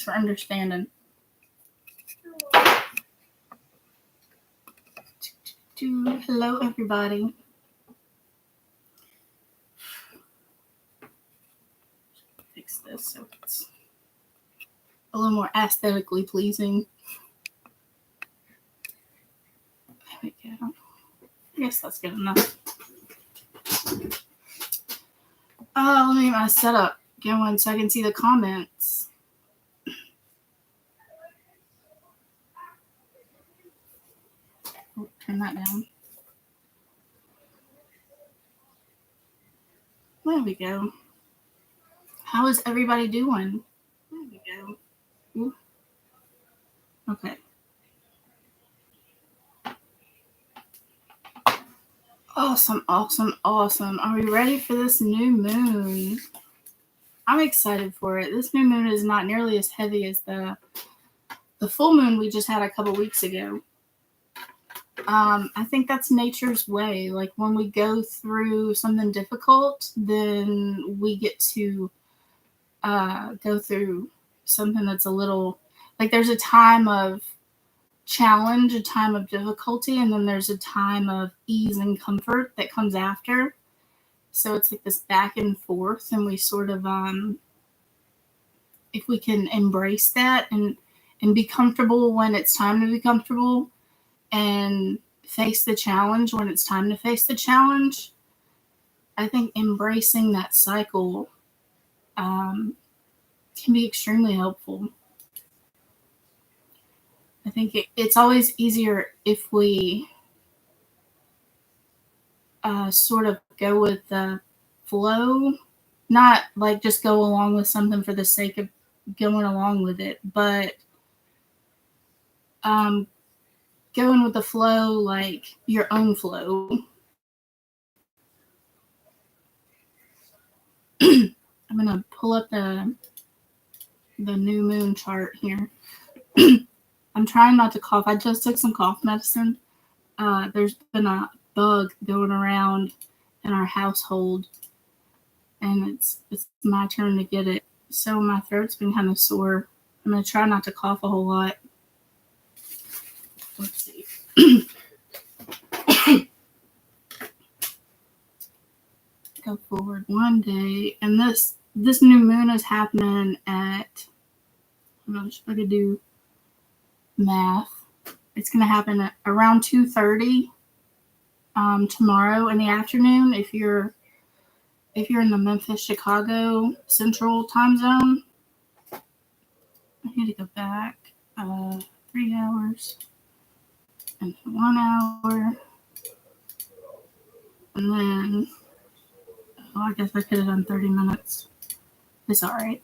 for understanding. Hello, everybody. Fix this so it's a little more aesthetically pleasing. There we go. I guess that's good enough. Let me get my setup going so I can see the comments. Oh, turn that down. There we go. How is everybody doing? There we go. Ooh. Okay. Awesome, awesome, awesome. Are we ready for this new moon? I'm excited for it. This new moon is not nearly as heavy as the full moon we just had a couple weeks ago. I think that's nature's way. Like when we go through something difficult, then we get to go through something that's a little, like there's a time of challenge, a time of difficulty, and then there's a time of ease and comfort that comes after. So it's like this back and forth, and we sort of, if we can embrace that and be comfortable when it's time to be comfortable, and face the challenge when it's time to face the challenge, I think embracing that cycle can be extremely helpful. I think it's always easier if we sort of go with the flow, not like just go along with something for the sake of going along with it, but going with the flow, like your own flow. I'm gonna pull up the new moon chart here. I'm trying not to cough. I just took some cough medicine. There's been a bug going around in our household, and it's my turn to get it. So my throat's been kind of sore. I'm gonna try not to cough a whole lot. Let's see. Go forward one day, and this new moon is happening at, I'm not sure if I could do math. It's going to happen at around 2:30 tomorrow in the afternoon. If you're in the Memphis, Chicago Central time zone, I need to go back 3 hours and 1 hour, and then I guess I could have done 30 minutes. It's all right.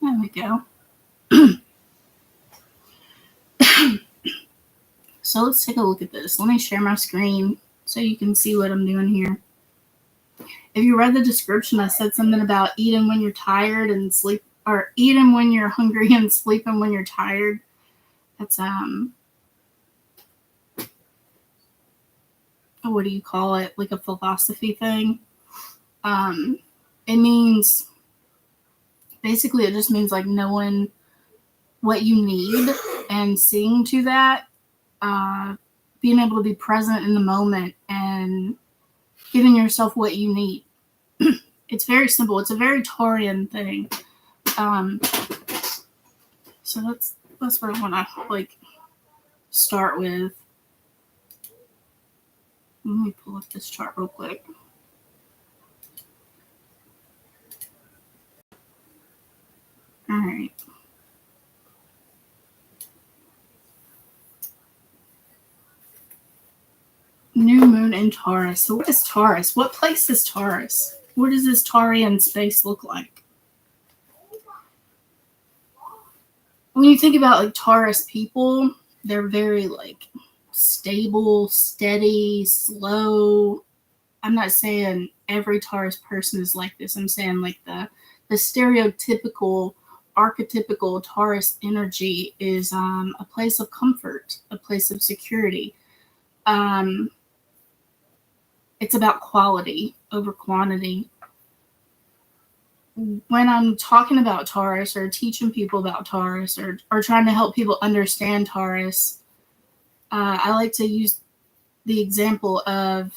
There we go. So let's take a look at this. Let me share my screen so you can see what I'm doing here. If you read the description, I said something about eating when you're tired and sleep, or eating when you're hungry and sleeping when you're tired. That's what do you call it? Like a philosophy thing. It means, basically it just means like knowing what you need and seeing to that, being able to be present in the moment and giving yourself what you need. It's very simple. It's a very Taurian thing. So that's what I want to like start with. Let me pull up this chart real quick. All right. New moon in Taurus. So what is Taurus? What place is Taurus? What does this Taurian space look like? When you think about like Taurus people, they're very like stable, steady, slow. I'm not saying every Taurus person is like this. I'm saying like the stereotypical archetypical Taurus energy is a place of comfort, a place of security. It's about quality over quantity. When I'm talking about Taurus or teaching people about Taurus or trying to help people understand Taurus, I like to use the example of,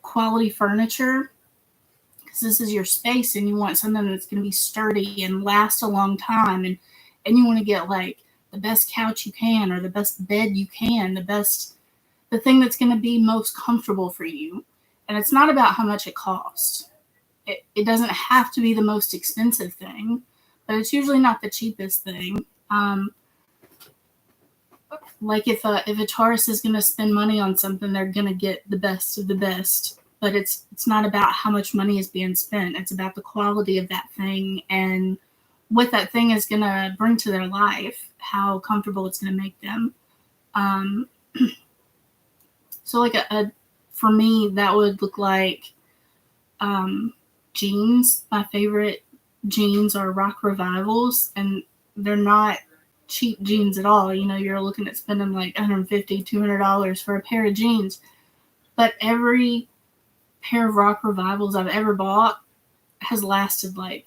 quality furniture, because this is your space and you want something that's going to be sturdy and last a long time, and you want to get like the best couch you can or the best bed you can, the thing that's going to be most comfortable for you. And it's not about how much it costs. It doesn't have to be the most expensive thing, but it's usually not the cheapest thing. Like if a Taurus is going to spend money on something, they're going to get the best of the best. But it's not about how much money is being spent. It's about the quality of that thing and what that thing is going to bring to their life, how comfortable it's going to make them. So like for me, that would look like jeans. My favorite jeans are Rock Revivals, and they're not cheap jeans at all. You're looking at spending like $150, $200 for a pair of jeans. But every pair of Rock Revivals I've ever bought has lasted like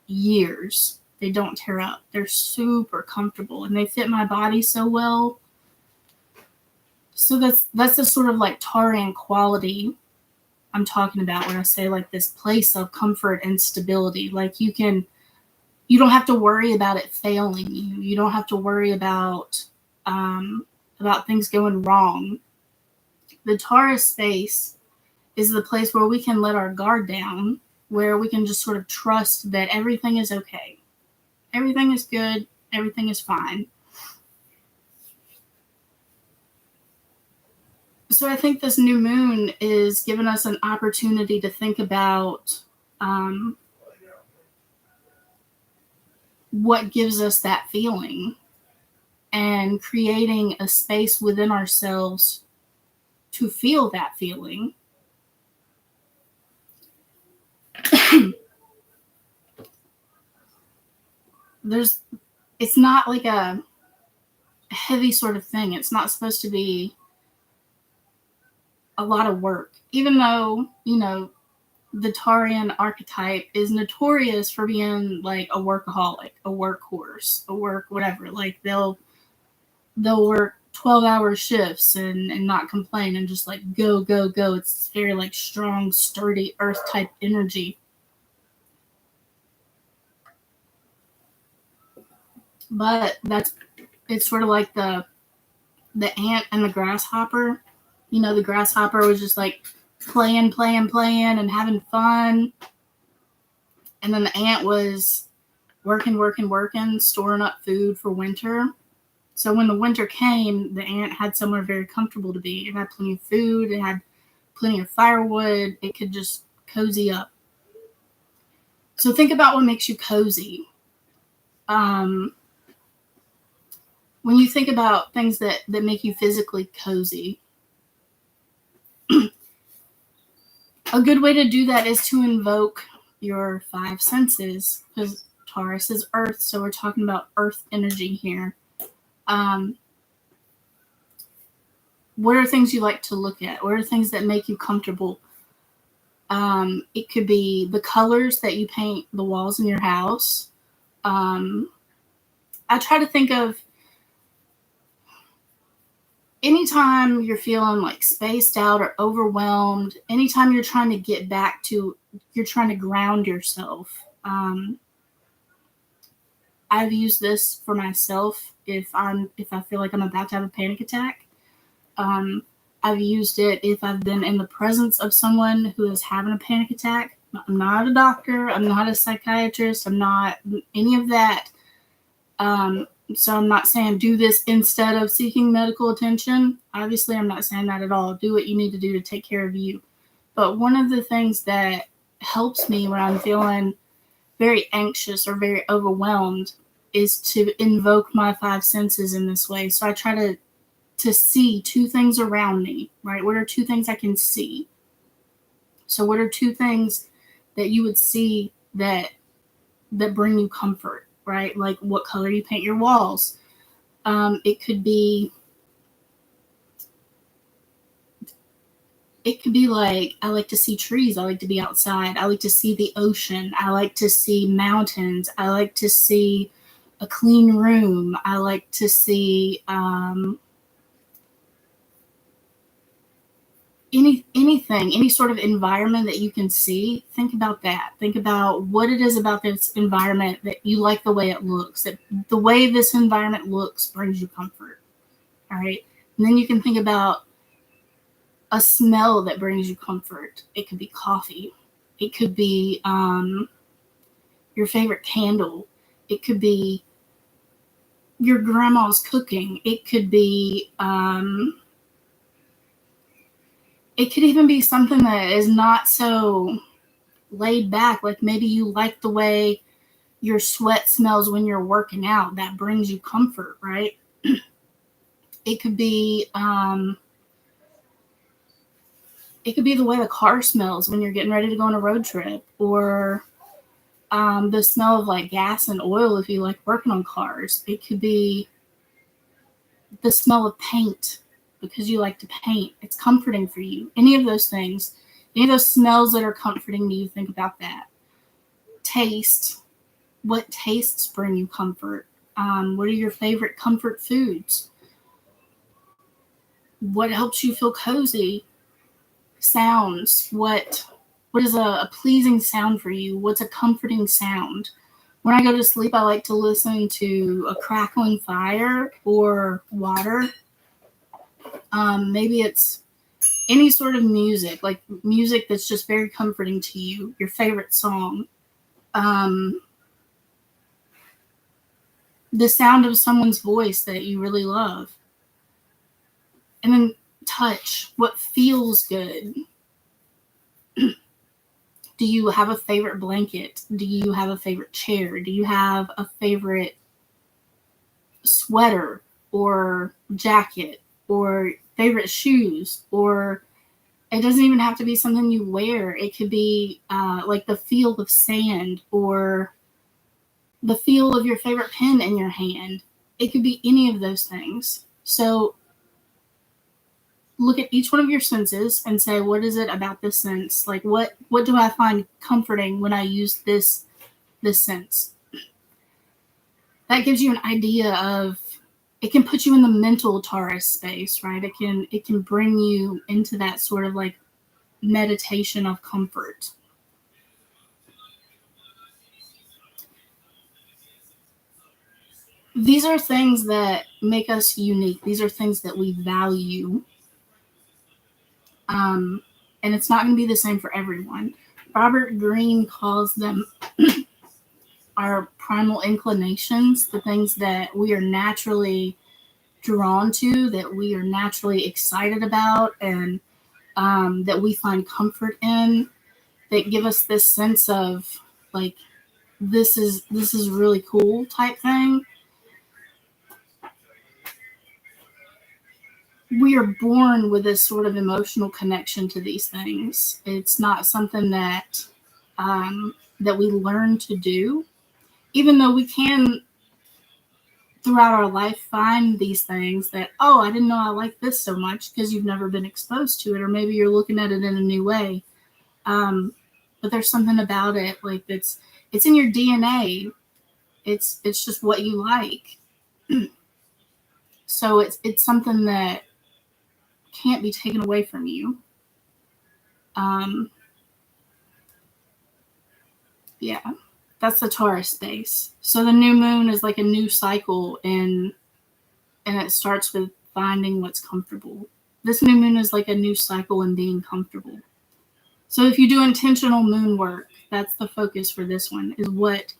years. They don't tear up. They're super comfortable and they fit my body so well. So that's the sort of like Taurian quality I'm talking about when I say like this place of comfort and stability. Like you don't have to worry about it failing you. You don't have to worry about things going wrong. The Taurus space is the place where we can let our guard down, where we can just sort of trust that everything is okay. Everything is good. Everything is fine. So I think this new moon is giving us an opportunity to think about what gives us that feeling and creating a space within ourselves to feel that feeling. It's not like a heavy sort of thing. It's not supposed to be a lot of work, even though, the Taurian archetype is notorious for being like a workaholic, a workhorse, a work whatever. Like they'll work 12-hour shifts and not complain and just like go, go, go. It's very like strong, sturdy earth type energy. But it's sort of like the ant and the grasshopper. The grasshopper was just like playing and having fun. And then the ant was working, storing up food for winter. So when the winter came, the ant had somewhere very comfortable to be. It had plenty of food. It had plenty of firewood. It could just cozy up. So think about what makes you cozy. When you think about things that make you physically cozy, a good way to do that is to invoke your five senses, because Taurus is earth, so we're talking about earth energy here. What are things you like to look at? What are things that make you comfortable? It could be the colors that you paint the walls in your house. I try to think of anytime you're feeling like spaced out or overwhelmed, anytime you're trying to ground yourself. I've used this for myself if I feel like I'm about to have a panic attack. I've used it if I've been in the presence of someone who is having a panic attack. I'm not a doctor. I'm not a psychiatrist. I'm not any of that. So I'm not saying do this instead of seeking medical attention. Obviously, I'm not saying that at all. Do what you need to do to take care of you. But one of the things that helps me when I'm feeling very anxious or very overwhelmed is to invoke my five senses in this way. So I try to see two things around me, right? What are two things I can see? So what are two things that you would see that bring you comfort, right? Like what color you paint your walls. It could be like, I like to see trees. I like to be outside. I like to see the ocean. I like to see mountains. I like to see a clean room. I like to see anything, any sort of environment that you can see. Think about that. Think about what it is about this environment that you like the way it looks. That the way this environment looks brings you comfort. All right. And then you can think about a smell that brings you comfort. It could be coffee. It could be your favorite candle. It could be your grandma's cooking. It could be it could even be something that is not so laid back. Like maybe you like the way your sweat smells when you're working out. That brings you comfort, right? It could be the way the car smells when you're getting ready to go on a road trip, or the smell of like gas and oil if you like working on cars. It could be the smell of paint because you like to paint. It's comforting for you. Any of those things, any of those smells that are comforting to you, think about that. Taste. What tastes bring you comfort? What are your favorite comfort foods? What helps you feel cozy? Sounds. What is a pleasing sound for you? What's a comforting sound? When I go to sleep, I like to listen to a crackling fire or water. Maybe it's any sort of music, like music that's just very comforting to you, your favorite song. The sound of someone's voice that you really love. And then touch, what feels good. Do you have a favorite blanket? Do you have a favorite chair? Do you have a favorite sweater or jacket or favorite shoes? Or it doesn't even have to be something you wear. It could be like the feel of sand or the feel of your favorite pen in your hand. It could be any of those things. So look at each one of your senses and say, what is it about this sense? Like what do I find comforting when I use this sense? That gives you an idea of, it can put you in the mental Taurus space, right? It can bring you into that sort of like meditation of comfort. These are things that make us unique. These are things that we value. And it's not going to be the same for everyone. Robert Greene calls them our primal inclinations, the things that we are naturally drawn to, that we are naturally excited about, and that we find comfort in, that give us this sense of like, this is really cool type thing. We are born with this sort of emotional connection to these things. It's not something that that we learn to do, even though we can throughout our life find these things that, oh, I didn't know I like this so much, because you've never been exposed to it, or maybe you're looking at it in a new way. But there's something about it, like it's in your DNA. It's just what you like. So it's something that can't be taken away from you. Yeah, that's the Taurus space. So the new moon is like a new cycle, and it starts with finding what's comfortable. This new moon is like a new cycle in being comfortable. So if you do intentional moon work, that's the focus for this one, is what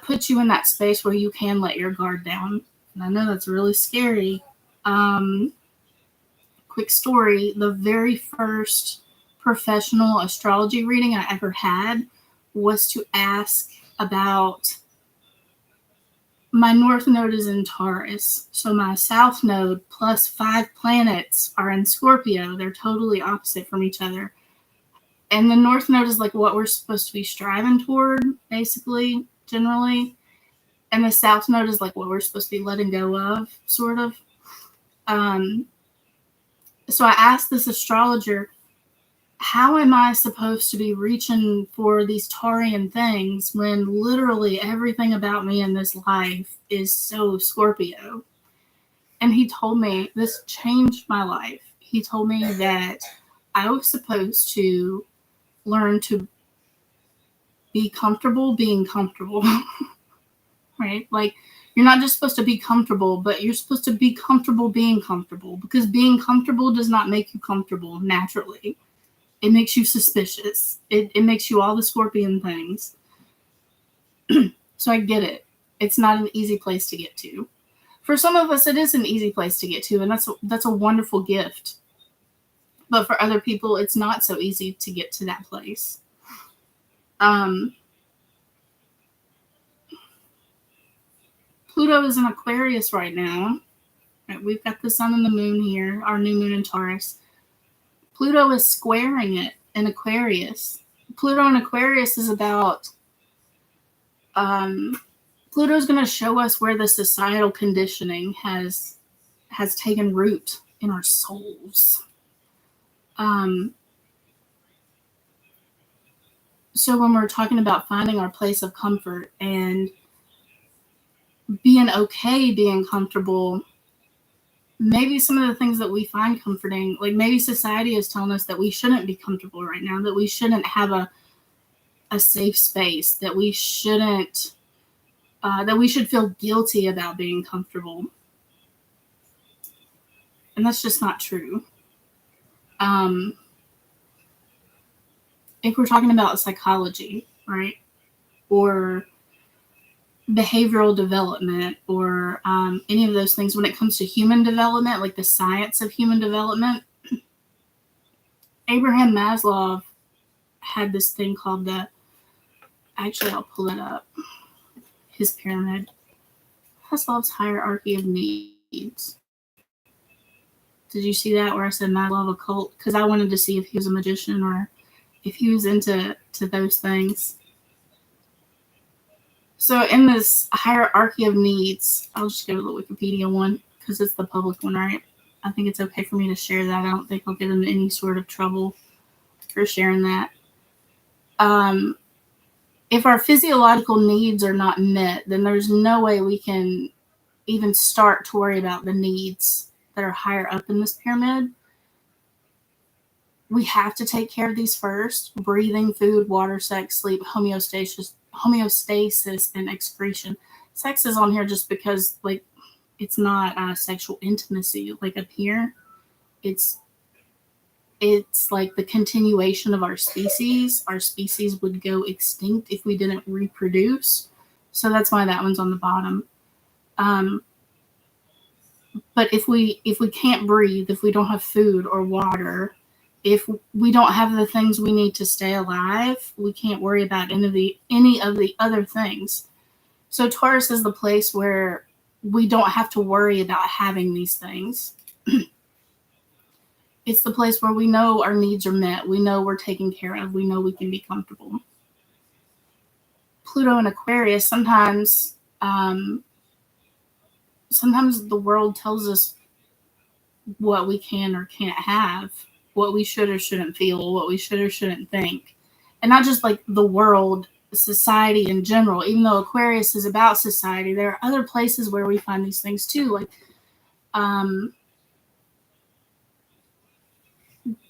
puts you in that space where you can let your guard down. And I know that's really scary. Quick story, the very first professional astrology reading I ever had was to ask about, my north node is in Taurus, so my south node plus 5 planets are in Scorpio. They're totally opposite from each other. And the North Node is like what we're supposed to be striving toward, basically, generally. And the South Node is like what we're supposed to be letting go of, sort of. So I asked this astrologer, how am I supposed to be reaching for these Taurian things when literally everything about me in this life is so Scorpio? And he told me, this changed my life. He told me that I was supposed to learn to be comfortable being comfortable, right? Like, you're not just supposed to be comfortable, but you're supposed to be comfortable being comfortable, because being comfortable does not make you comfortable naturally. It makes you suspicious. It makes you all the scorpion things. So I get it. It's not an easy place to get to. For some of us, it is an easy place to get to, and that's a wonderful gift. But for other people, it's not so easy to get to that place. Pluto is in Aquarius right now. Right, we've got the sun and the moon here, our new moon in Taurus. Pluto is squaring it in Aquarius. Pluto in Aquarius is about, Pluto's going to show us where the societal conditioning has taken root in our souls. So when we're talking about finding our place of comfort and being okay, being comfortable, maybe some of the things that we find comforting, like maybe society is telling us that we shouldn't be comfortable right now, that we shouldn't have a safe space, that we shouldn't, that we should feel guilty about being comfortable. And that's just not true. If we're talking about psychology, right, or behavioral development, or any of those things, when it comes to human development, like the science of human development, Abraham Maslow had this thing called actually I'll pull it up, his pyramid, Maslow's hierarchy of needs. Did you see that where I said Maslow occult? Because I wanted to see if he was a magician or if he was into those things. So in this hierarchy of needs, I'll just go to the Wikipedia one because it's the public one, right? I think it's okay for me to share that. I don't think I'll get into any sort of trouble for sharing that. If our physiological needs are not met, then there's no way we can even start to worry about the needs that are higher up in this pyramid. We have to take care of these first: breathing, food, water, sex, sleep, homeostasis, and excretion. Sex is on here just because, like, it's not sexual intimacy. Like up here, it's like the continuation of our species. Our species would go extinct if we didn't reproduce. So that's why that one's on the bottom. But if we can't breathe, if we don't have food or water, if we don't have the things we need to stay alive, we can't worry about any of the other things. So Taurus is the place where we don't have to worry about having these things. It's the place where we know our needs are met. We know we're taken care of. We know we can be comfortable. Pluto in Aquarius, sometimes the world tells us what we can or can't have, what we should or shouldn't feel, what we should or shouldn't think. And not just like the world, society in general. Even though Aquarius is about society, there are other places where we find these things too. Like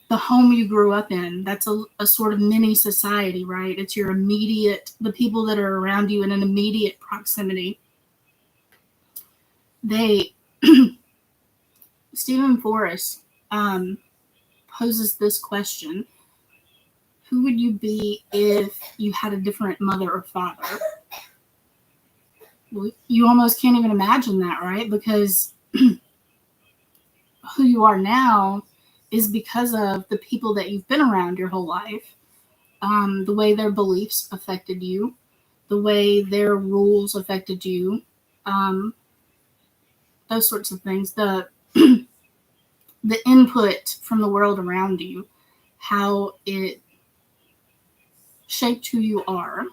the home you grew up in, that's a sort of mini society, right? It's your immediate, the people that are around you in an immediate proximity. Stephen Forrest poses this question: who would you be if you had a different mother or father? You almost can't even imagine that, right? Because who you are now is because of the people that you've been around your whole life, the way their beliefs affected you, the way their rules affected you, those sorts of things. The input from the world around you, how it shaped who you are.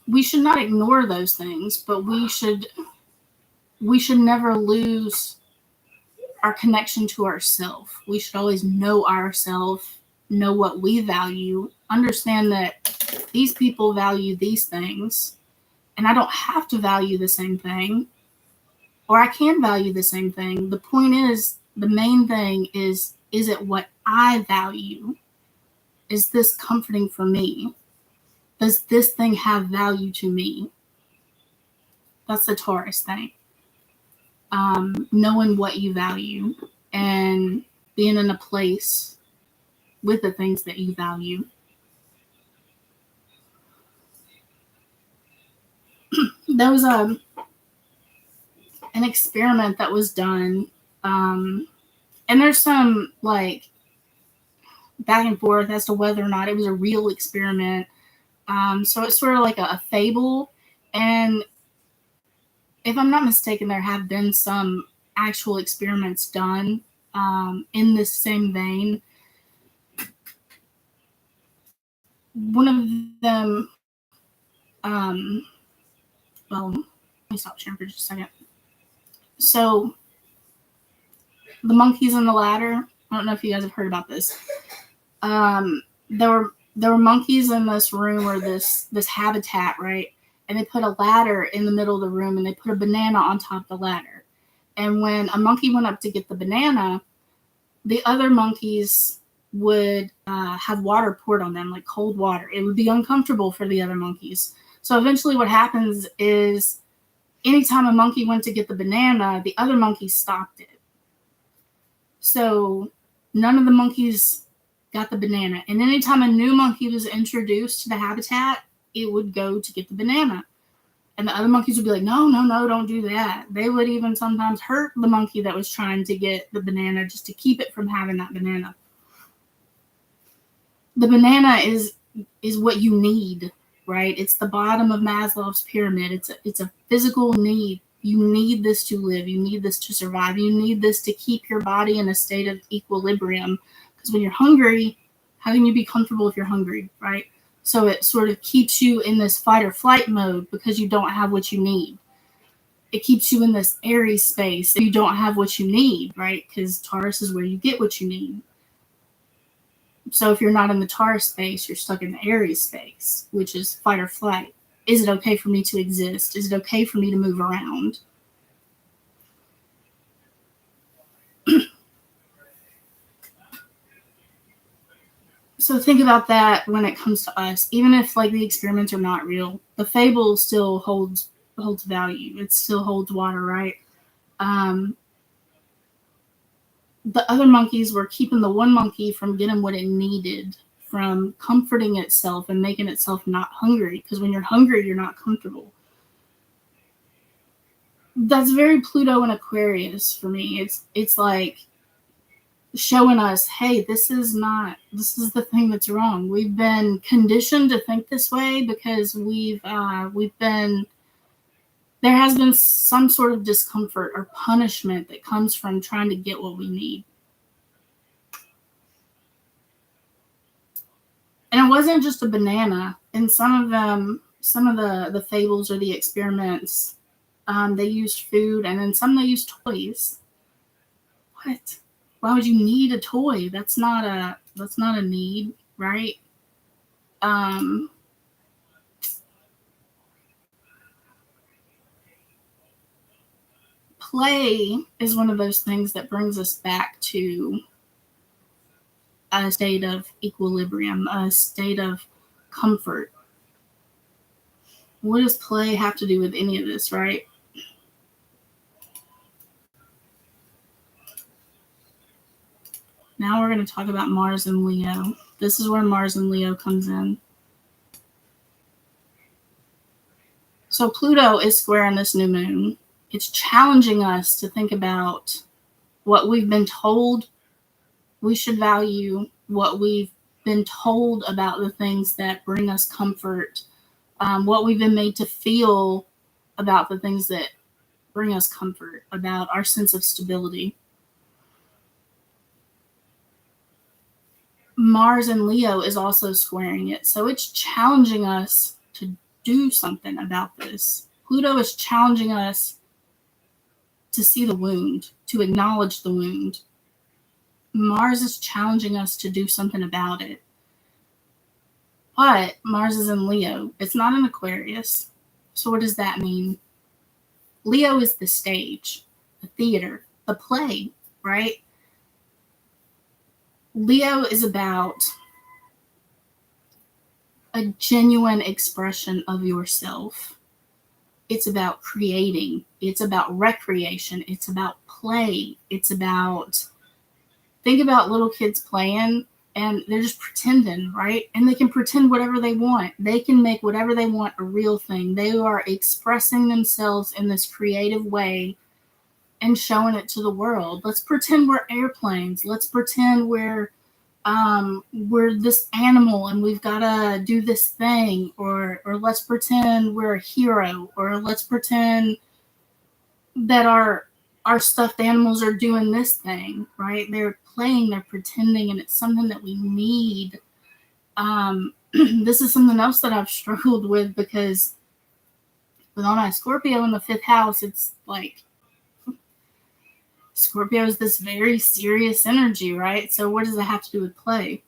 We should not ignore those things, but we should never lose our connection to ourselves. We should always know ourselves, know what we value, understand that these people value these things, and I don't have to value the same thing, or I can value the same thing. The point is, the main thing is it what I value? Is this comforting for me? Does this thing have value to me? That's the Taurus thing. Knowing what you value and being in a place with the things that you value. There was an experiment that was done, and there's some like back and forth as to whether or not it was a real experiment. So it's sort of like a fable, and if I'm not mistaken, there have been some actual experiments done in this same vein. One of them, well, let me stop sharing for just a second. So the monkeys on the ladder, I don't know if you guys have heard about this. There were monkeys in this room or this habitat, right? And they put a ladder in the middle of the room and they put a banana on top of the ladder. And when a monkey went up to get the banana, the other monkeys would have water poured on them, like cold water. It would be uncomfortable for the other monkeys. So eventually what happens is anytime a monkey went to get the banana, the other monkeys stopped it. So none of the monkeys got the banana. And anytime a new monkey was introduced to the habitat, it would go to get the banana. And the other monkeys would be like, no, don't do that. They would even sometimes hurt the monkey that was trying to get the banana just to keep it from having that banana. The banana is what you need, right? It's the bottom of Maslow's pyramid. It's a physical need. You need this to live. You need this to survive. You need this to keep your body in a state of equilibrium. Because when you're hungry, how can you be comfortable if you're hungry, right? So it sort of keeps you in this fight or flight mode because you don't have what you need. It keeps you in this Aries space if you don't have what you need, right? Because Taurus is where you get what you need. So if you're not in the Taurus space, you're stuck in the Aries space, which is fight or flight. Is it okay for me to exist? Is it okay for me to move around? So think about that when it comes to us. Even if like the experiments are not real, the fable still holds value. It still holds water, right? The other monkeys were keeping the one monkey from getting what it needed, from comforting itself and making itself not hungry. Because when you're hungry, you're not comfortable. That's very Pluto and Aquarius for me. It's like showing us, hey, this is the thing that's wrong. We've been conditioned to think this way because there has been some sort of discomfort or punishment that comes from trying to get what we need. And it wasn't just a banana. In some of the fables or the experiments, they used food, and then some they used toys. What? Why would you need a toy? That's not a need, right? Play is one of those things that brings us back to a state of equilibrium, a state of comfort. What does play have to do with any of this, right? Now we're going to talk about Mars and Leo. This is where Mars and Leo comes in. So Pluto is squaring this new moon. It's challenging us to think about what we've been told we should value, what we've been told about the things that bring us comfort, what we've been made to feel about the things that bring us comfort, about our sense of stability. Mars in Leo is also squaring it. So it's challenging us to do something about this. Pluto is challenging us to see the wound, to acknowledge the wound. Mars is challenging us to do something about it. But Mars is in Leo. It's not in Aquarius. So what does that mean? Leo is the stage, the theater, the play, right? Leo is about a genuine expression of yourself. It's about creating. It's about recreation. It's about play. It's about, think about little kids playing and they're just pretending, right? And they can pretend whatever they want. They can make whatever they want a real thing. They are expressing themselves in this creative way and showing it to the world. Let's pretend we're airplanes. Let's pretend we're this animal and we've got to do this thing, or let's pretend we're a hero, or let's pretend that our stuffed animals are doing this thing, right? They're playing, they're pretending, and it's something that we need. This is something else that I've struggled with, because with all my Scorpio in the 5th house, it's like Scorpio is this very serious energy, right? So what does it have to do with play?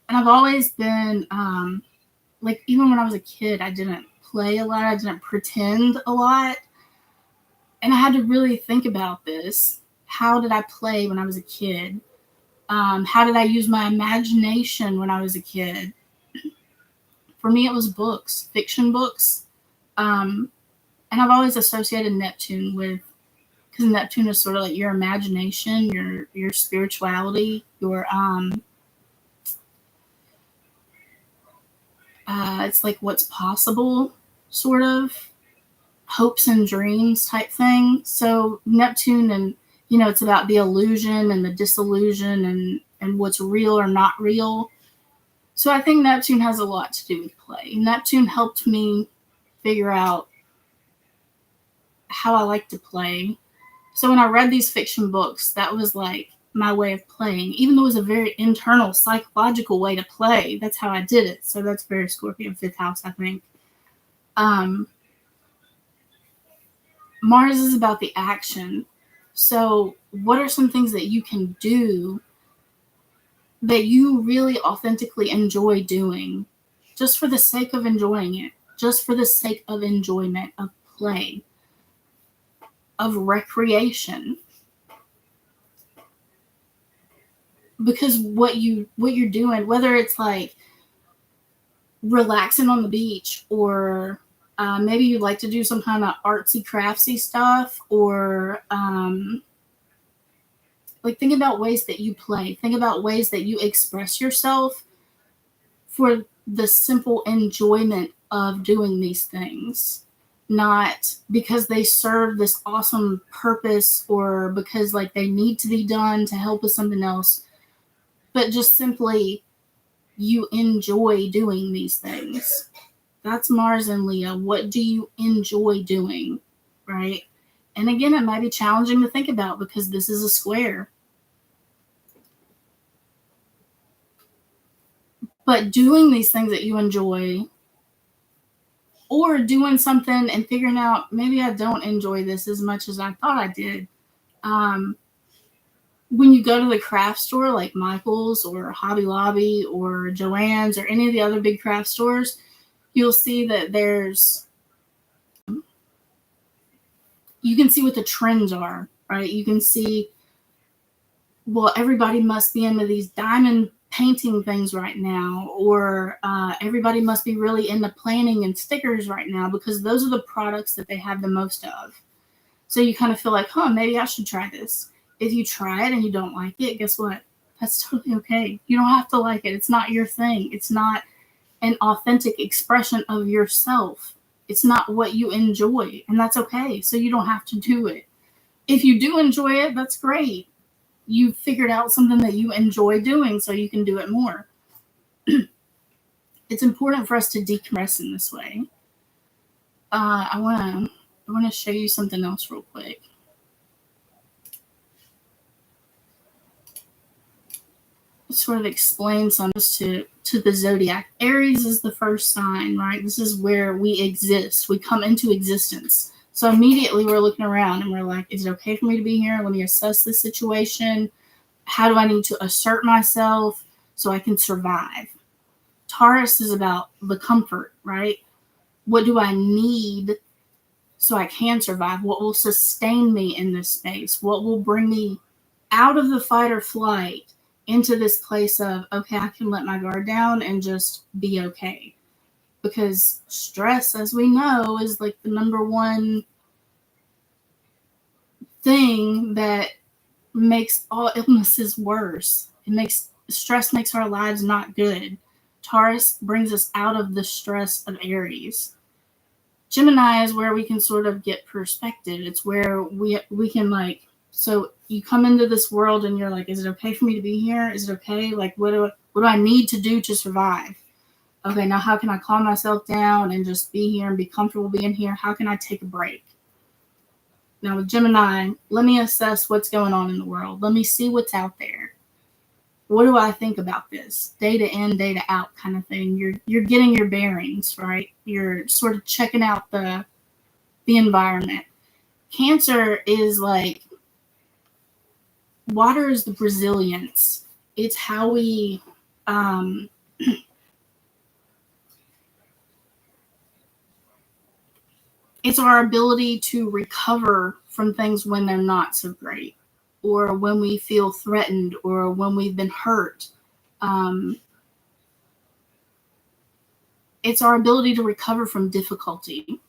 And I've always been, like, even when I was a kid, I didn't play a lot. I didn't pretend a lot. And I had to really think about this. How did I play when I was a kid? How did I use my imagination when I was a kid? For me, it was books, fiction books. And I've always associated Neptune with, because Neptune is sort of like your imagination, your spirituality, your it's like what's possible, sort of hopes and dreams type thing. So Neptune, and it's about the illusion and the disillusion and what's real or not real. So I think Neptune has a lot to do with play. Neptune helped me figure out how I like to play. So when I read these fiction books, that was like my way of playing, even though it was a very internal psychological way to play. That's how I did it. So that's very Scorpio 5th house, I think. Mars is about the action. So what are some things that you can do that you really authentically enjoy doing, just for the sake of enjoying it, just for the sake of enjoyment, of play, of recreation? Because what you're doing, whether it's like relaxing on the beach, or maybe you like to do some kind of artsy craftsy stuff, or like think about ways that you play, think about ways that you express yourself for the simple enjoyment of doing these things, not because they serve this awesome purpose or because like they need to be done to help with something else, but just simply you enjoy doing these things. That's Mars and Leo. What do you enjoy doing, right? And again, it might be challenging to think about because this is a square. But doing these things that you enjoy, or doing something and figuring out, maybe I don't enjoy this as much as I thought I did. When you go to the craft store like Michael's or Hobby Lobby or Joann's or any of the other big craft stores, you'll see that you can see what the trends are, right? You can see, well, everybody must be into these diamond painting things right now, or everybody must be really into planning and stickers right now because those are the products that they have the most of. So you kind of feel like, maybe I should try this. If you try it and you don't like it, guess what? That's totally okay. You don't have to like it. It's not your thing. It's not an authentic expression of yourself. It's not what you enjoy, and that's okay. So you don't have to do it. If you do enjoy it, that's great. You figured out something that you enjoy doing, so you can do it more. It's important for us to decompress in this way. I want to show you something else real quick. sort of explain some to the zodiac. Aries is the first sign, right? This is where we exist. We come into existence. So immediately we're looking around and we're like, is it okay for me to be here? Let me assess this situation. How do I need to assert myself so I can survive? Taurus is about the comfort, right? What do I need so I can survive? What will sustain me in this space? What will bring me out of the fight or flight into this place of, okay, I can let my guard down and just be okay? Because stress, as we know, is like the number one thing that makes all illnesses worse. Stress makes our lives not good. Taurus brings us out of the stress of Aries. Gemini is where we can sort of get perspective. It's where we can like, so you come into this world and you're like, is it okay for me to be here? Is it okay? Like, what do I need to do to survive? Okay, now how can I calm myself down and just be here and be comfortable being here? How can I take a break? Now with Gemini, let me assess what's going on in the world. Let me see what's out there. What do I think about this? Data in, data out kind of thing. You're getting your bearings, right? You're sort of checking out the environment. Cancer is like, water is the resilience. It's how we it's our ability to recover from things when they're not so great, or when we feel threatened, or when we've been hurt. It's our ability to recover from difficulty.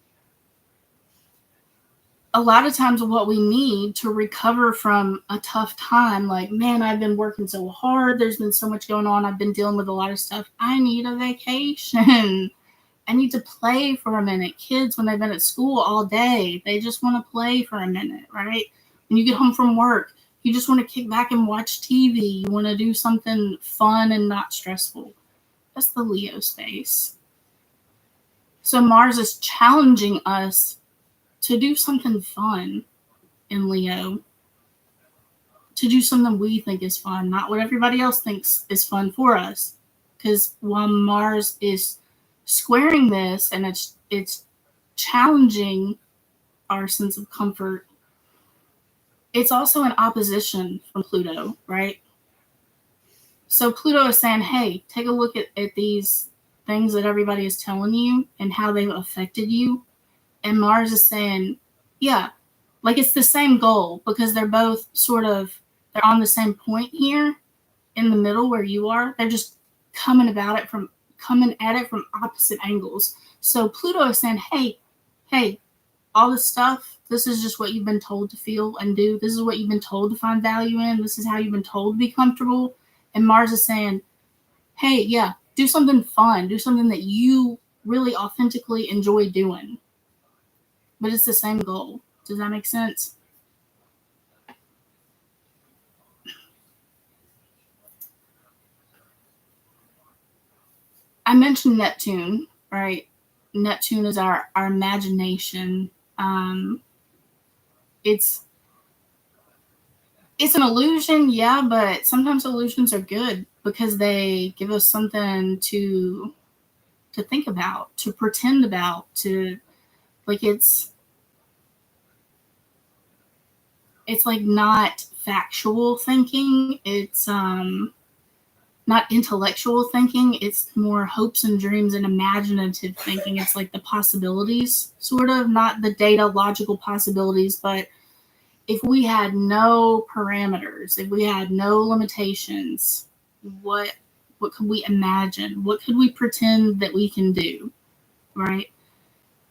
A lot of times what we need to recover from a tough time, like, man, I've been working so hard, there's been so much going on, I've been dealing with a lot of stuff, I need a vacation. I need to play for a minute. Kids, when they've been at school all day, they just want to play for a minute, right? When you get home from work, you just want to kick back and watch TV. You want to do something fun and not stressful. That's the Leo space. So Mars is challenging us to do something fun in Leo, to do something we think is fun, not what everybody else thinks is fun for us. Because while Mars is squaring this and it's challenging our sense of comfort, it's also in opposition from Pluto, right? So Pluto is saying, hey, take a look at these things that everybody is telling you and how they've affected you. And Mars is saying, yeah, like it's the same goal, because they're both they're on the same point here in the middle where you are. They're just coming at it from opposite angles. So Pluto is saying, hey, all this stuff, this is just what you've been told to feel and do. This is what you've been told to find value in. This is how you've been told to be comfortable. And Mars is saying, hey, yeah, do something fun. Do something that you really authentically enjoy doing. But it's the same goal. Does that make sense? I mentioned Neptune, right? Neptune is our imagination. It's an illusion, yeah, but sometimes illusions are good because they give us something to think about, to pretend about, to like it's like not factual thinking. It's not intellectual thinking. It's more hopes and dreams and imaginative thinking. It's like the possibilities, sort of, not the data logical possibilities, but if we had no parameters, if we had no limitations, what could we imagine? What could we pretend that we can do, right?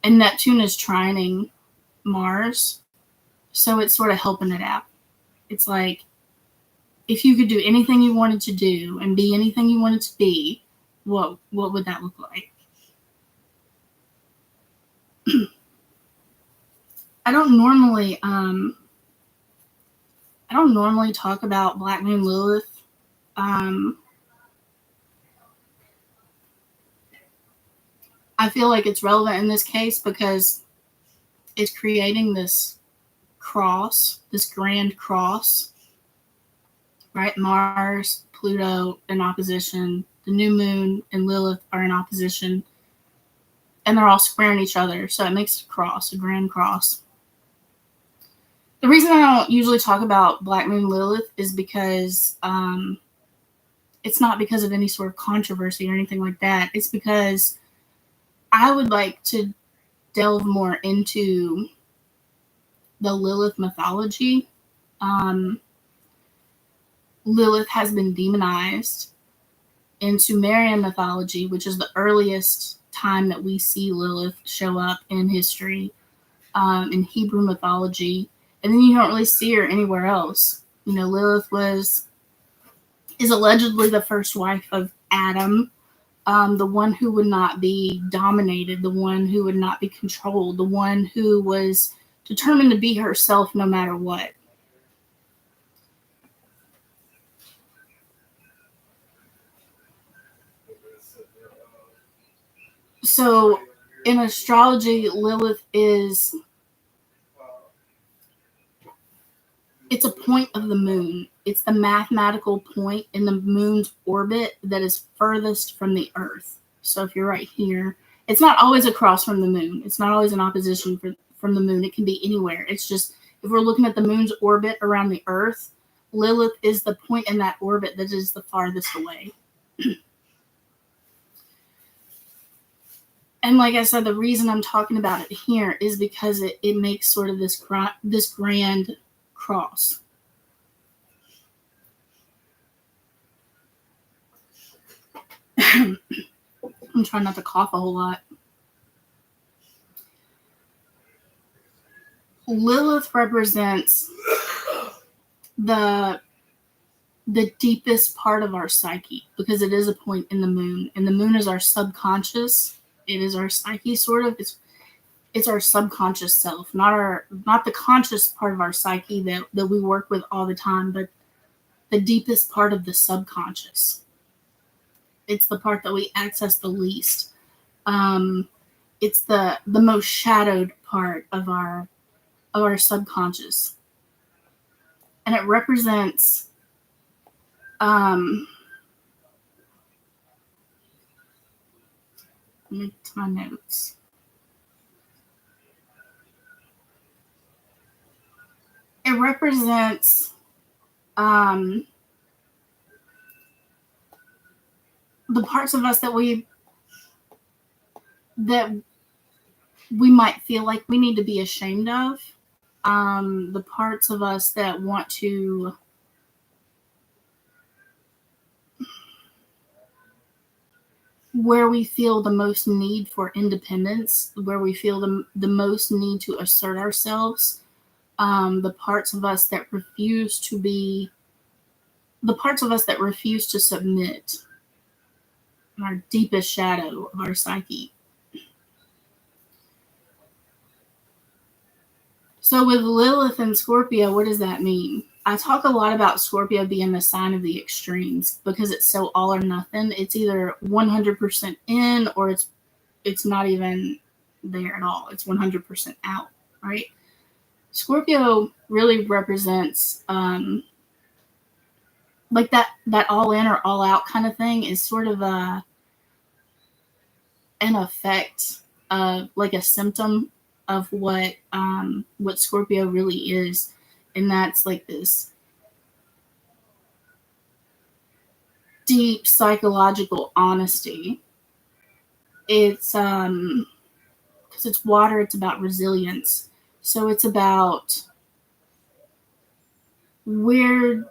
And Neptune is trining Mars, so it's sort of helping it out. It's like, if you could do anything you wanted to do and be anything you wanted to be, what would that look like? I don't normally talk about Black Moon Lilith. I feel like it's relevant in this case because it's creating this cross, this grand cross, right? Mars, Pluto in opposition. The new moon and Lilith are in opposition. And they're all squaring each other. So it makes a grand cross. The reason I don't usually talk about Black Moon Lilith is because it's not because of any sort of controversy or anything like that. It's because I would like to delve more into the Lilith mythology. Lilith has been demonized in Sumerian mythology, which is the earliest time that we see Lilith show up in history, in Hebrew mythology, and then you don't really see her anywhere else. Lilith is allegedly the first wife of Adam, the one who would not be dominated, the one who would not be controlled, the one who was determined to be herself no matter what. So in astrology, Lilith it's a point of the moon. It's the mathematical point in the moon's orbit that is furthest from the Earth. So if you're right here, it's not always across from the moon. It's not always in opposition from the moon. It can be anywhere. It's just, if we're looking at the moon's orbit around the Earth, Lilith is the point in that orbit that is the farthest away. And like I said, the reason I'm talking about it here is because it makes sort of this grand cross. I'm trying not to cough a whole lot. Lilith represents the deepest part of our psyche, because it is a point in the moon, and the moon is our subconscious. It is our psyche, sort of. It's our subconscious self, not the conscious part of our psyche that we work with all the time, but the deepest part of the subconscious. It's the part that we access the least. It's the most shadowed part of our subconscious, and it represents let me get to my notes. It represents the parts of us that we might feel like we need to be ashamed of. The parts of us that want to where we feel the most need for independence, where we feel the most need to assert ourselves, the parts of us that refuse to submit, our deepest shadow of our psyche. So with Lilith and Scorpio, what does that mean? I talk a lot about Scorpio being the sign of the extremes because it's so all or nothing. It's either 100% in or it's not even there at all. It's 100% out, right? Scorpio really represents like that all in or all out kind of thing is sort of an effect of like a symptom of what Scorpio really is, and that's like this deep psychological honesty. It's because it's water, it's about resilience. So it's about where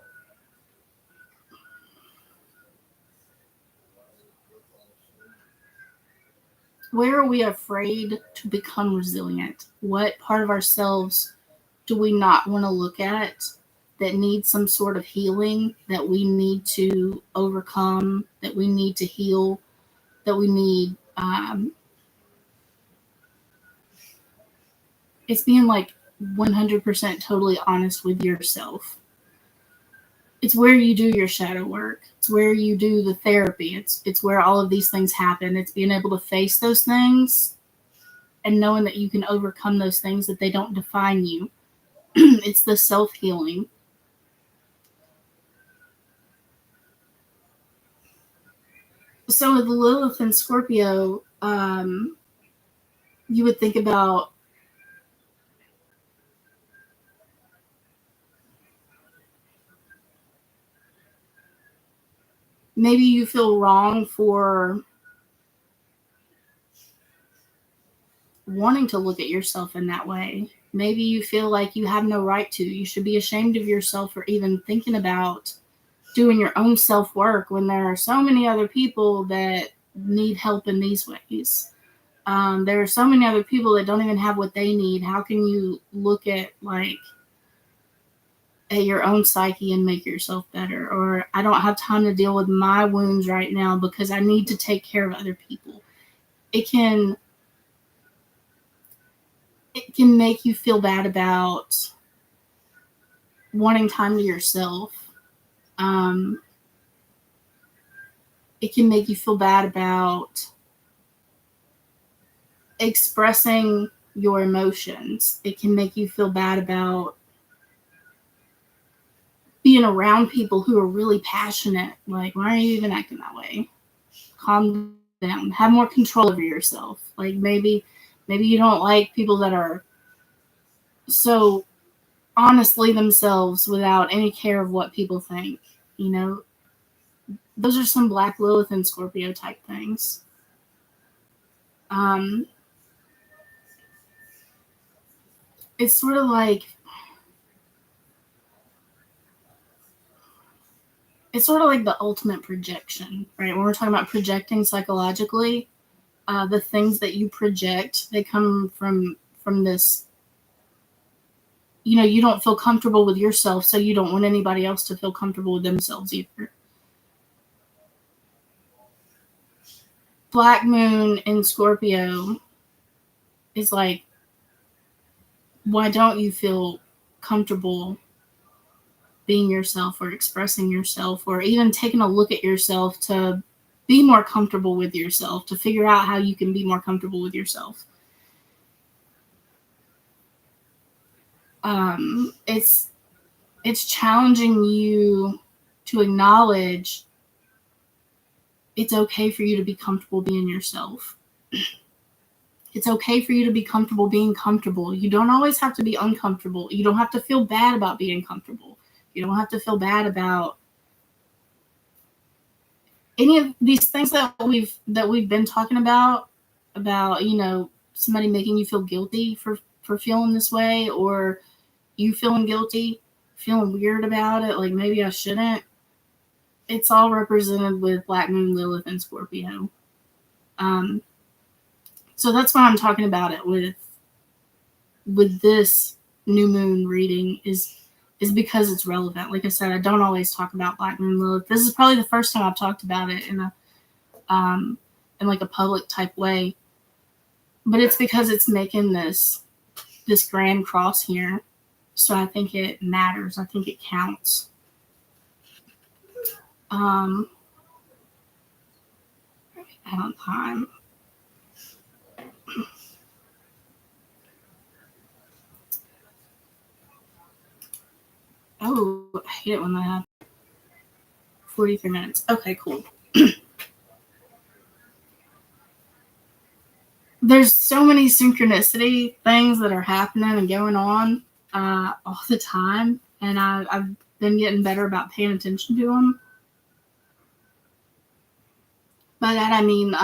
are we afraid to become resilient? What part of ourselves do we not want to look at that needs some sort of healing, that we need to overcome, that we need to heal, that we need it's being like 100% totally honest with yourself. It's where you do your shadow work. It's where you do the therapy. It's where all of these things happen. It's being able to face those things and knowing that you can overcome those things, that they don't define you. It's the self-healing. So with Lilith and Scorpio, you would think about maybe you feel wrong for wanting to look at yourself in that way. Maybe you feel like you have no right to. You should be ashamed of yourself for even thinking about doing your own self-work when there are so many other people that need help in these ways. There are so many other people that don't even have what they need. How can you look at your own psyche and make yourself better? Or I don't have time to deal with my wounds right now because I need to take care of other people. It can make you feel bad about wanting time to yourself. Um, it can make you feel bad about expressing your emotions. It can make you feel bad about being around people who are really passionate. Like, why are you even acting that way? Calm down. Have more control over yourself. Like maybe you don't like people that are so honestly themselves without any care of what people think. You know, those are some Black Lilith and Scorpio type things. Um, it's sort of like the ultimate projection, right? When we're talking about projecting psychologically, the things that you project, they come from this. You know, you don't feel comfortable with yourself, so you don't want anybody else to feel comfortable with themselves either. Black Moon in Scorpio is like, why don't you feel comfortable being yourself or expressing yourself or even taking a look at yourself to be more comfortable with yourself, to figure out how you can be more comfortable with yourself? It's challenging you to acknowledge it's okay for you to be comfortable being yourself. It's okay for you to be comfortable being comfortable. You don't always have to be uncomfortable. You don't have to feel bad about being comfortable. You don't have to feel bad about any of these things that we've been talking about, you know, somebody making you feel guilty for feeling this way, or you feeling guilty, feeling weird about it, like maybe I shouldn't. It's all represented with Black Moon, Lilith, and Scorpio. Um, so that's why I'm talking about it with this new moon reading is because it's relevant. Like I said, I don't always talk about Black Moon, Lilith. This is probably the first time I've talked about it um, in like a public type way, but it's because it's making this grand cross here. So I think it matters. I think it counts. Um, I don't time. Oh, I hate it when that happens. 43 minutes. Okay, cool. There's so many synchronicity things that are happening and going on all the time, and I've been getting better about paying attention to them. By that I mean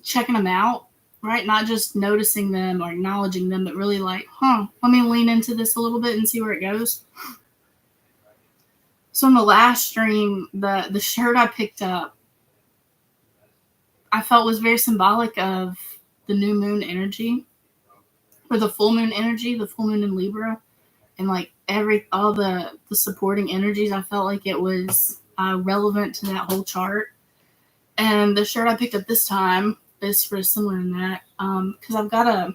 checking them out, right? Not just noticing them or acknowledging them, but really like, let me lean into this a little bit and see where it goes. So in the last stream, the shirt I picked up, I felt was very symbolic of the new moon energy, or the full moon energy, the full moon in Libra, and like all the supporting energies. I felt like it was relevant to that whole chart. And the shirt I picked up this time is for similar in that, because I've got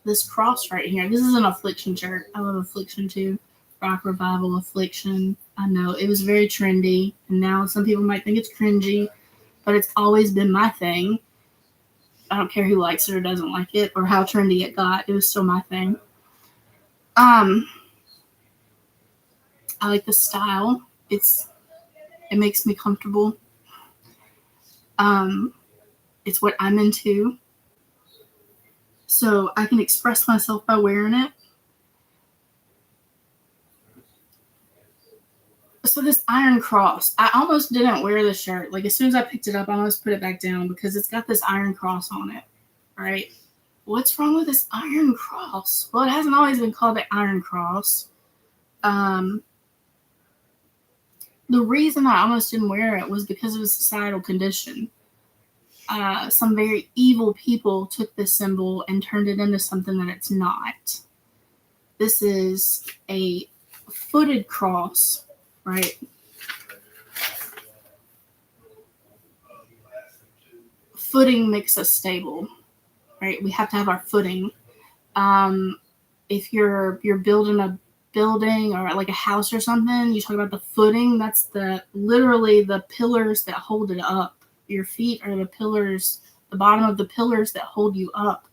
this cross right here. This is an affliction shirt. I love affliction too. Rock revival, affliction. I know it was very trendy, and now some people might think it's cringy, but it's always been my thing. I don't care who likes it or doesn't like it, or how trendy it got. It was still my thing. I like the style. It makes me comfortable. It's what I'm into. So I can express myself by wearing it. So this iron cross, I almost didn't wear the shirt. Like as soon as I picked it up, I almost put it back down because it's got this iron cross on it, right? What's wrong with this iron cross? Well, it hasn't always been called the iron cross. The reason I almost didn't wear it was because of a societal condition. Some very evil people took this symbol and turned it into something that it's not. This is a footed cross, right? Footing makes us stable, right? We have to have our footing. If you're building a building or like a house or something, you talk about the footing. That's literally the pillars that hold it up. Your feet are the pillars, the bottom of the pillars that hold you up.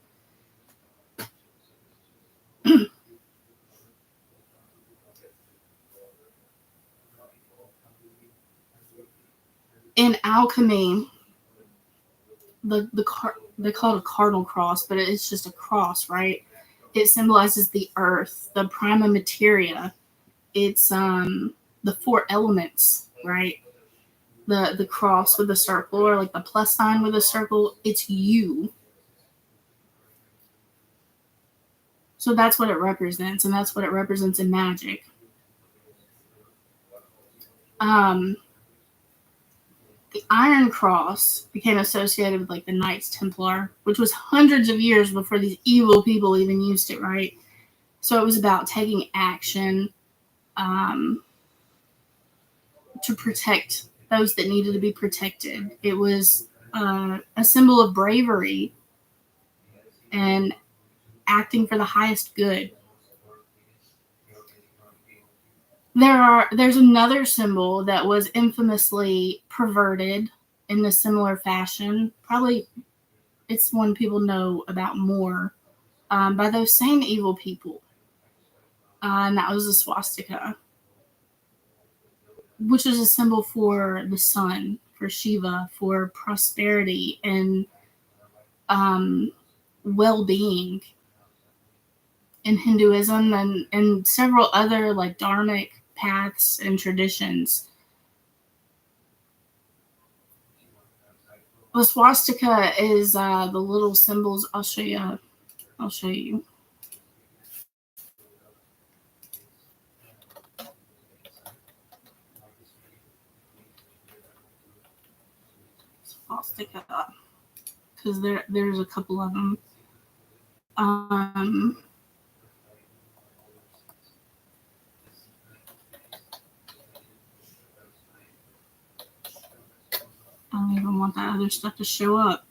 In alchemy, they call it a cardinal cross, but it's just a cross, right? It symbolizes the earth, the prima materia. It's the four elements, right? The cross with the circle, or like the plus sign with a circle, it's you. So that's what it represents, and that's what it represents in magic. The Iron Cross became associated with like the Knights Templar, which was hundreds of years before these evil people even used it, right? So it was about taking action to protect those that needed to be protected. It was a symbol of bravery and acting for the highest good. There's another symbol that was infamously perverted in a similar fashion. Probably it's one people know about more, by those same evil people. And that was a swastika, which is a symbol for the sun, for Shiva, for prosperity and well-being in Hinduism and several other like dharmic paths and traditions. The swastika is the little symbols. I'll show you. Swastika, because there's a couple of them. I don't even want that other stuff to show up.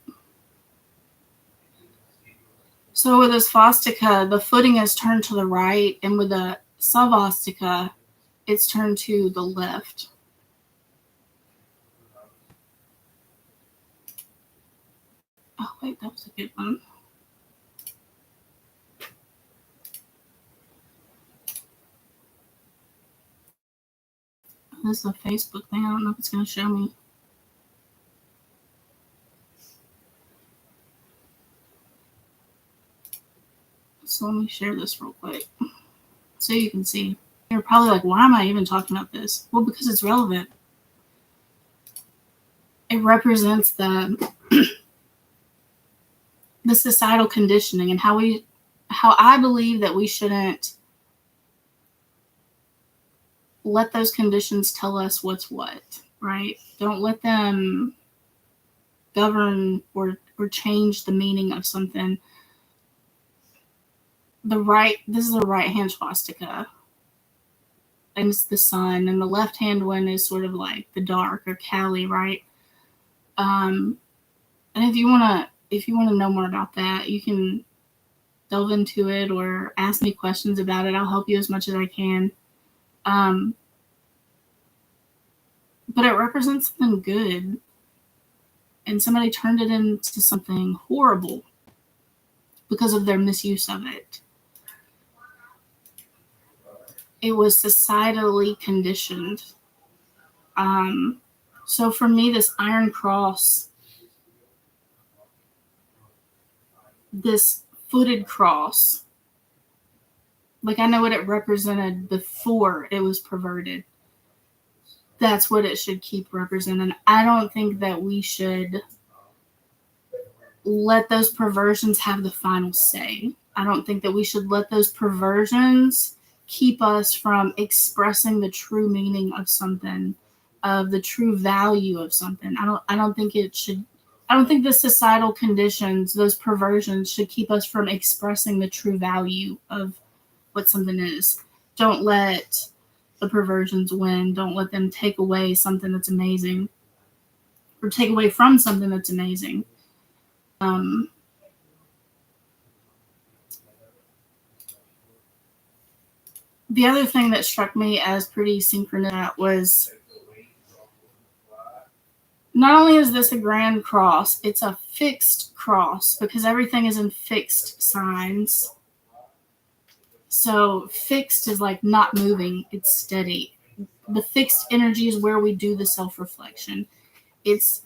So with a swastika, the footing is turned to the right, and with a savastika, it's turned to the left. Oh, wait, that was a good one. This is a Facebook thing. I don't know if it's going to show me. So let me share this real quick so you can see. You're probably like, why am I even talking about this? Well, because it's relevant. It represents the societal conditioning and how I believe that we shouldn't let those conditions tell us what's what, right? Don't let them govern or change the meaning of something. This is a right hand swastika, and it's the sun, and the left hand one is sort of like the dark or Kali, right? And if you want to know more about that, you can delve into it or ask me questions about it. I'll help you as much as I can. But it represents something good, and somebody turned it into something horrible because of their misuse of it. It was societally conditioned. So for me, this iron cross, this footed cross, like I know what it represented before it was perverted. That's what it should keep representing. I don't think that we should let those perversions have the final say. I don't think that we should let those perversions keep us from expressing the true meaning of something, of the true value of something. I don't think it should. I don't think the societal conditions, those perversions, should keep us from expressing the true value of what something is. Don't let the perversions win. Don't let them take away something that's amazing, or take away from something that's amazing. The other thing that struck me as pretty synchronous was not only is this a grand cross, it's a fixed cross because everything is in fixed signs. So fixed is like not moving, it's steady. The fixed energy is where we do the self-reflection. It's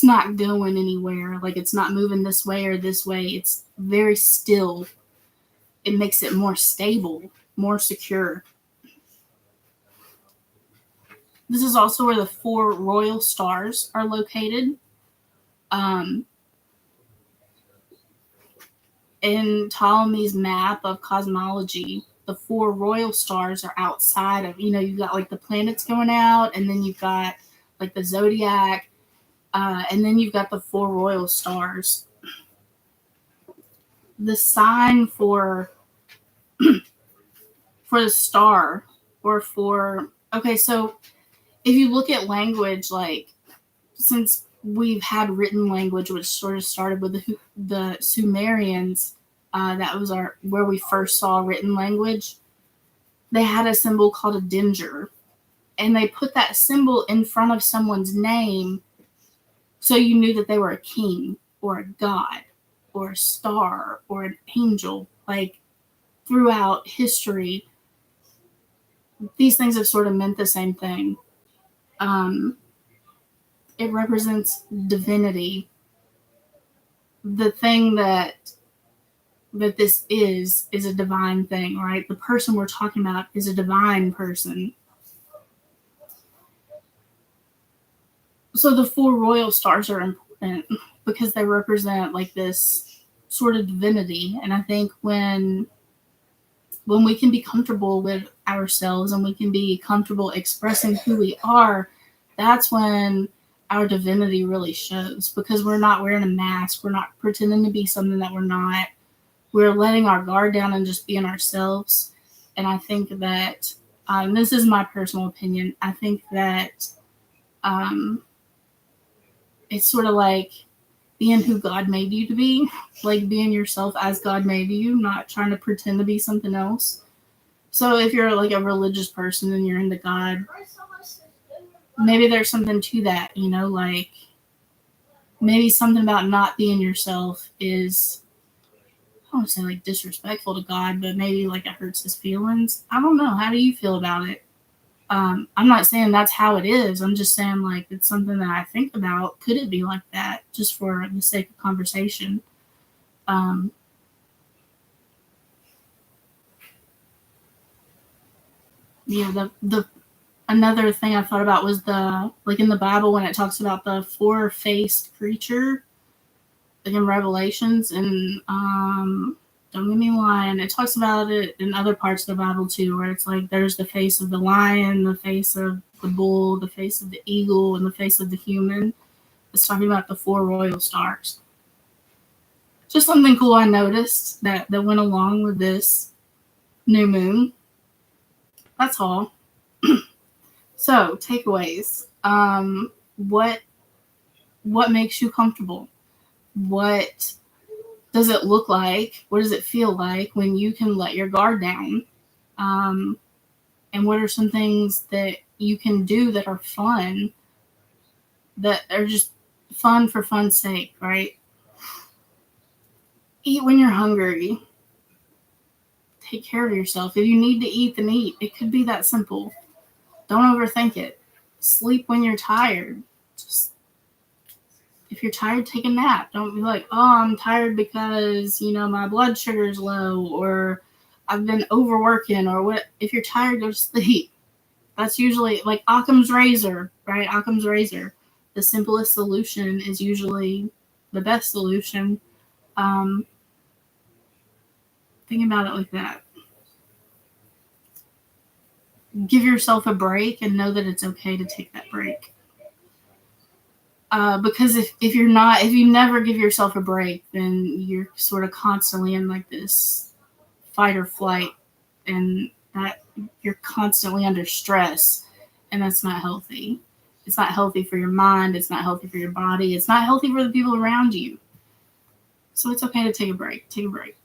not going anywhere, like it's not moving this way or this way. It's very still. It makes it more stable, more secure. This is also where the 4 royal stars are located. In Ptolemy's map of cosmology, the 4 royal stars are outside of, you've got like the planets going out, and then you've got like the zodiac, and then you've got the 4 royal stars. The sign for the star, or for, okay, so if you look at language, like since we've had written language, which sort of started with the Sumerians, that was where we first saw written language. They had a symbol called a dinger, and they put that symbol in front of someone's name so you knew that they were a king or a god or a star or an angel. Like throughout history, these things have sort of meant the same thing. It represents divinity. The thing that this is a divine thing, right? The person we're talking about is a divine person. So the 4 royal stars are important because they represent like this sort of divinity. And I think when we can be comfortable with ourselves and we can be comfortable expressing who we are, that's when our divinity really shows, because we're not wearing a mask. We're not pretending to be something that we're not. We're letting our guard down and just being ourselves. And I think that, this is my personal opinion, I think that it's sort of like being who God made you to be, like being yourself as God made you, not trying to pretend to be something else. So if you're like a religious person and you're into God, maybe there's something to that, like maybe something about not being yourself is, I don't want to say like disrespectful to God, but maybe like it hurts his feelings. I don't know. How do you feel about it? I'm not saying that's how it is. I'm just saying like it's something that I think about. Could it be like that, just for the sake of conversation? Yeah, the another thing I thought about was like in the Bible when it talks about the 4-faced creature, like in Revelations, and don't get me lying, it talks about it in other parts of the Bible too, where it's like there's the face of the lion, the face of the bull, the face of the eagle, and the face of the human. It's talking about the 4 royal stars. Just something cool I noticed that went along with this new moon. That's all. So takeaways. What makes you comfortable? What does it look like? What does it feel like when you can let your guard down? And what are some things that you can do that are fun, that are just fun for fun's sake, right? Eat when you're hungry. Take care of yourself. If you need to eat, then eat. It could be that simple. Don't overthink it. sleep when you're tired. Just, if you're tired, take a nap. Don't be like, oh, I'm tired because, my blood sugar's low or I've been overworking or what. If you're tired, go to sleep. That's usually like Occam's razor, right? Occam's razor. The simplest solution is usually the best solution. Think about it like that. Give yourself a break and know that it's okay to take that break. Because if you never give yourself a break, then you're sort of constantly in like this fight or flight, and that you're constantly under stress, and that's not healthy. It's not healthy for your mind. It's not healthy for your body. It's not healthy for the people around you. So it's okay to take a break. Take a break.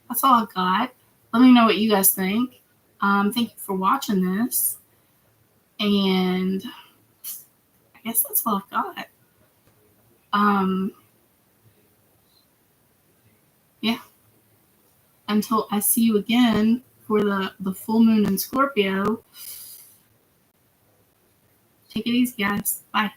That's all I've got. Let me know what you guys think. Thank you for watching this. And I guess that's all I've got. Yeah. Until I see you again for the full moon in Scorpio. Take it easy, guys. Bye.